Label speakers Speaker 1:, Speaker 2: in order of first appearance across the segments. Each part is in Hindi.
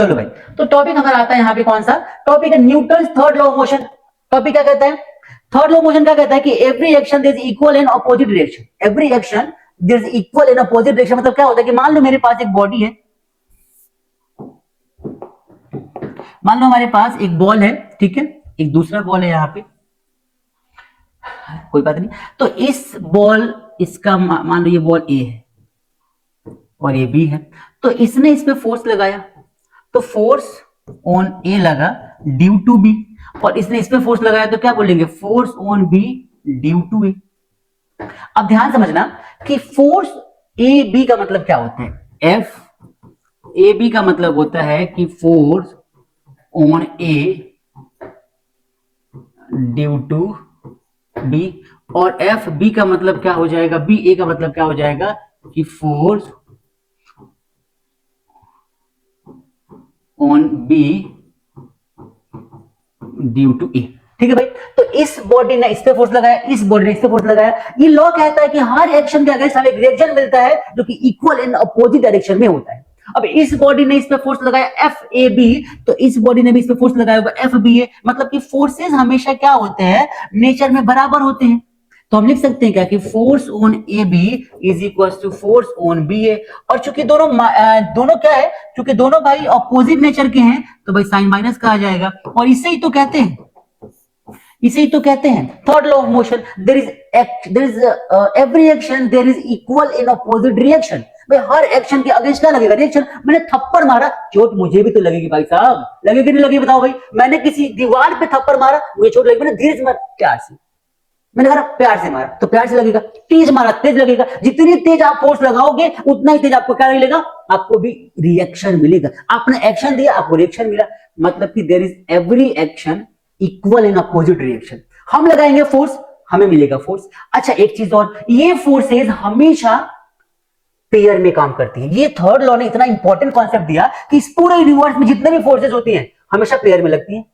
Speaker 1: चलो भाई, तो टॉपिक हमारा आता है यहाँ पे कौन सा टॉपिक है, Newton third law of motion. Topic क्या कहता है, थर्ड लॉ ऑफ मोशन क्या कहता है कि every action there is equal in opposite direction. Every action there is equal in opposite direction मतलब क्या होता है कि मान लो मेरे पास एक बॉडी है, मान लो हमारे पास एक बॉल है, ठीक है, एक दूसरा बॉल है यहाँ पे, कोई बात नहीं। तो इस बॉल, इसका मान लो ये बॉल ए है और ये बी है, तो इसने इस पे फोर्स लगाया, तो फोर्स ऑन ए लगा ड्यू टू बी, और इसने इस पे फोर्स लगाया तो क्या बोलेंगे, force on B due to A. अब ध्यान समझना कि फोर्स ए बी का मतलब क्या होता है, एफ ए बी का मतलब होता है कि force on A due to B, और एफ बी का मतलब क्या हो जाएगा, बी ए का मतलब क्या हो जाएगा कि force on B due to A. ठीक है भाई, तो इस बॉडी ने इस पे फोर्स लगाया, इस बॉडी ने इस पे फोर्स लगाया। ये लॉ कहता है कि हर एक्शन के अगेंस्ट हमें एक रिएक्शन मिलता है जो कि इक्वल इन अपोजिट डायरेक्शन में होता है। अब इस बॉडी ने इस पे फोर्स लगाया एफ ए बी, तो इस बॉडी ने भी इस पे फोर्स लगाया होगा एफ बी ए, मतलब कि फोर्सेस हमेशा क्या होते हैं, नेचर में बराबर होते हैं। तो हम लिख सकते हैं क्या कि force on A B is equal to force on B A, और चूंकि दोनों दोनों क्या है, चूंकि दोनों भाई अपोजिट नेचर के हैं तो भाई साइन माइनस कहा जाएगा, और इसे ही तो कहते हैं, इसे ही तो कहते हैं third law of motion, there is every action there is equal in opposite reaction. भाई हर एक्शन के अगेंस्ट क्या लगेगा, रिएक्शन। मैंने थप्पड़ मारा, चोट मुझे भी तो लगेगी भाई साहब, लगेगी नहीं लगेगी बताओ भाई। मैंने किसी दीवार पे थप्पड़ मारा, मुझे चोट लगेगी, मैंने धीरे से मारा, प्यार से मैंने कहा प्यार से मारा तो प्यार से लगेगा, तेज मारा तेज लगेगा। जितनी तेज आप फोर्स लगाओगे उतना ही तेज आपको क्या मिलेगा, आपको भी रिएक्शन मिलेगा। आपने एक्शन दिया, आपको रिएक्शन मिला, मतलब कि there is every action equal in opposite reaction. हम लगाएंगे फोर्स, हमें मिलेगा फोर्स। अच्छा एक चीज और, ये फोर्सेज हमेशा पेयर में काम करती है। ये थर्ड लॉ ने इतना इंपॉर्टेंट कॉन्सेप्ट दिया कि इस पूरे यूनिवर्स में जितने भी फोर्सेज होती हैं हमेशा पेयर में लगती हैं।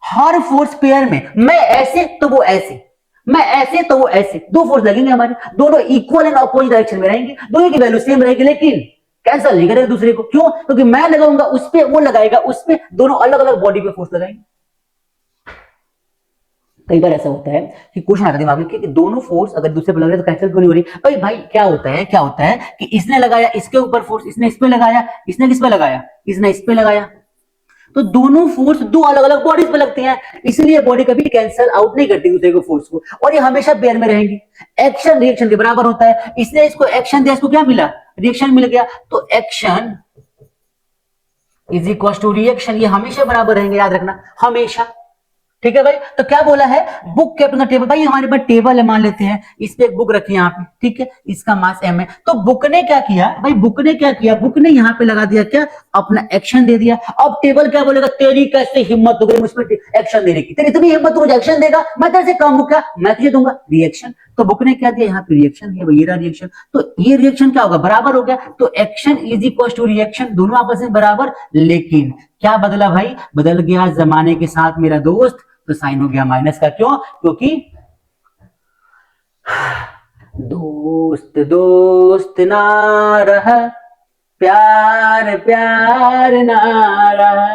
Speaker 1: हर फोर्स पेयर में, मैं ऐसे तो वो ऐसे, मैं ऐसे तो वो ऐसे, दो फोर्स लगेंगे हमारे, दोनों इक्वल एंड अपोजिट डायरेक्शन में रहेंगे, दोनों की वैल्यू सेम रहेगी, लेकिन कैंसिल नहीं करेगा दूसरे को। क्यों, क्योंकि मैं लगाऊंगा उस पे, वो लगाएगा उस पे, दोनों अलग अलग बॉडी पे फोर्स लगाएंगे। कई बार ऐसा होता है कि क्वेश्चन आता है दिमाग में कि दोनों फोर्स अगर दूसरे पे लग रहे तो कैंसिल क्यों नहीं हो रही। भाई भाई क्या होता है, क्या होता है कि इसने लगाया इसके ऊपर फोर्स, इसने इस पे लगाया, इसने किस पे लगाया, इसने इस पे लगाया, तो दोनों फोर्स दो अलग अलग बॉडीज पे लगती हैं, इसलिए बॉडी कभी कैंसिल आउट नहीं करती दूसरे को फोर्स को, और ये हमेशा पेयर में रहेंगी। एक्शन रिएक्शन के बराबर होता है, इसने इसको एक्शन दिया, इसको क्या मिला, रिएक्शन मिल गया, तो action is equal to reaction, ये हमेशा बराबर रहेंगे, याद रखना हमेशा। ठीक है भाई, तो क्या बोला है, book kept on the table. भाई हमारे पास टेबल है, मान लेते हैं इस पे एक बुक रखी है यहाँ पे, ठीक है, इसका मास m है। तो बुक ने क्या किया भाई, बुक ने क्या किया, बुक ने यहाँ पे लगा दिया क्या, अपना एक्शन दे दिया। अब टेबल क्या बोलेगा, तेरी कैसे हिम्मत हो गई मुझ पर एक्शन देने की, तेरी इतनी हिम्मत, मुझे एक्शन देगा, मैं तेरे से कम हूं क्या, मैं तुझे दूंगा रिएक्शन। तो बुक ने क्या दिया, यहाँ पे रिएक्शन दिया, ये रहा रिएक्शन। तो ये रिएक्शन क्या होगा, बराबर हो गया, तो action is equal to reaction, दोनों आपस में बराबर। लेकिन क्या बदला भाई, बदल गया जमाने के साथ मेरा दोस्त, तो साइन हो गया माइनस का। क्यों, क्योंकि दोस्त दोस्त ना रहा, प्यार प्यार ना रहा,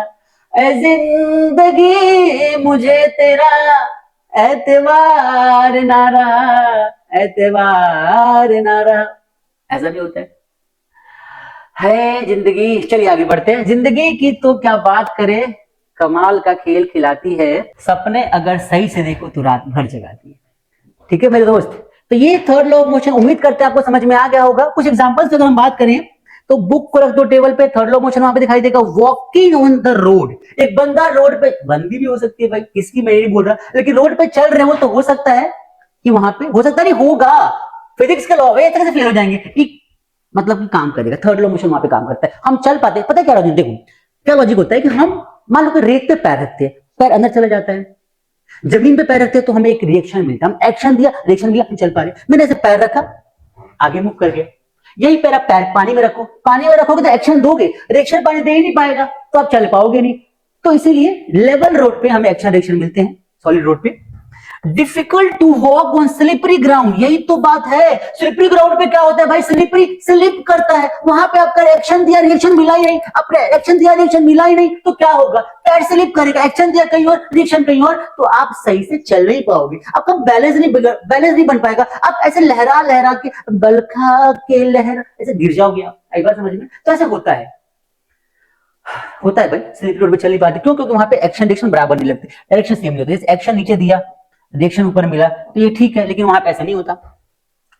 Speaker 1: ऐ जिंदगी मुझे तेरा एतवार ना रहा, एतवार ना रहा। ऐसा भी होता है जिंदगी। चलिए आगे बढ़ते हैं। जिंदगी की तो क्या बात करें, कमाल का खेल खिलाती है, सपने अगर सही से देखो तो रात भर जगाती है। ठीक है मेरे दोस्त, तो ये थर्ड लॉ ऑफ मोशन उम्मीद करते हैं आपको समझ में आ गया होगा। कुछ एग्जांपल्स से अगर हम बात करें तो बुक को रख दो टेबल पे, थर्ड लॉ ऑफ मोशन वहां पे दिखाई देगा। वॉकिंग ऑन द रोड, एक बंदा रोड पे, बंदी भी हो सकती है भाई, किसकी मैं नहीं बोल रहा, लेकिन रोड पे चल रहे हो तो हो सकता है कि वहां पे, हो सकता नहीं होगा, फिजिक्स का लॉ है, तरह से फेल हो जाएंगे, मतलब कि काम करेगा, थर्ड लॉ ऑफ मोशन वहां पे काम करता है। हम चल पाते हैं, पता है क्या लॉजिक, देखो क्या लॉजिक होता है कि हम मान लो कि रेत पे पैर रखते हैं, पैर अंदर चला जाता है, जमीन पे पैर रखते हैं तो हमें एक रिएक्शन मिलता है, हम एक्शन दिया रिएक्शन दिया, हम चल पा रहे। मैंने ऐसे पैर रखा, आगे मूव कर गया। यही पैर आप पैर पानी में रखो, पानी में रखोगे तो एक्शन दोगे, रिएक्शन पानी दे ही नहीं पाएगा तो आप चल पाओगे नहीं। तो इसीलिए लेवल रोड पे हमें एक्शन रिएक्शन मिलते हैं, सॉलिड रोड पे। Difficult to walk on slippery ground, यही तो बात है। स्लिपरी ग्राउंड पे क्या होता है भाई, स्लिपरी स्लिप करता है, वहां पे आपका एक्शन दिया रिएक्शन मिला ही नहीं, आपने एक्शन दिया रिएक्शन मिला ही नहीं, तो क्या होगा, पैर स्लिप करेगा, एक्शन दिया कहीं और रिएक्शन कहीं और, तो आप सही से चल नहीं पाओगे, आपका बैलेंस नहीं बन पाएगा, आप ऐसे लहरा लहरा के बलखा के लहरा ऐसे गिर जाओगे आप। आई बात समझ में? तो ऐसे होता है भाई, स्लिपरी रोड पे चल नहीं पाते, क्यों? क्योंकि वहां पे एक्शन रिएक्शन बराबर नहीं लगते, डायरेक्शन सेम नहीं होती। एक्शन नीचे दिया रिएक्शन ऊपर मिला तो ये ठीक है, लेकिन वहां पे ऐसा नहीं होता।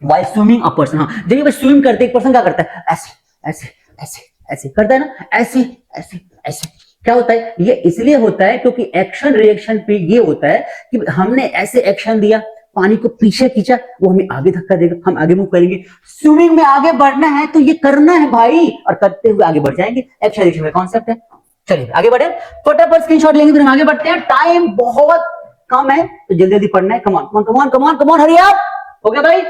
Speaker 1: वाइल स्विमिंग अ पर्सन, हाँ जब ये स्विम करते एक पर्सन क्या करता है, ऐसे ऐसे ऐसे ऐसे करता है ना, ऐसे ऐसे ऐसे। क्या होता है, ये इसलिए होता है क्योंकि एक्शन रिएक्शन पे ये होता है कि हमने ऐसे एक्शन दिया, पानी को पीछे खींचा, वो हमें आगे धक्का देगा, हम आगे मूव करेंगे। स्विमिंग में आगे बढ़ना है तो ये करना है भाई, और करते हुए आगे बढ़ जाएंगे। एक्शन रिएक्शन का कॉन्सेप्ट है। चलिए आगे बढ़े, फटाफट स्क्रीनशॉट लेंगे फिर हम आगे बढ़ते हैं, टाइम बहुत कम है तो जल्दी जल्दी पढ़ना है। कमान कमान कमान कमान कमान, हरी आप हो गया भाई।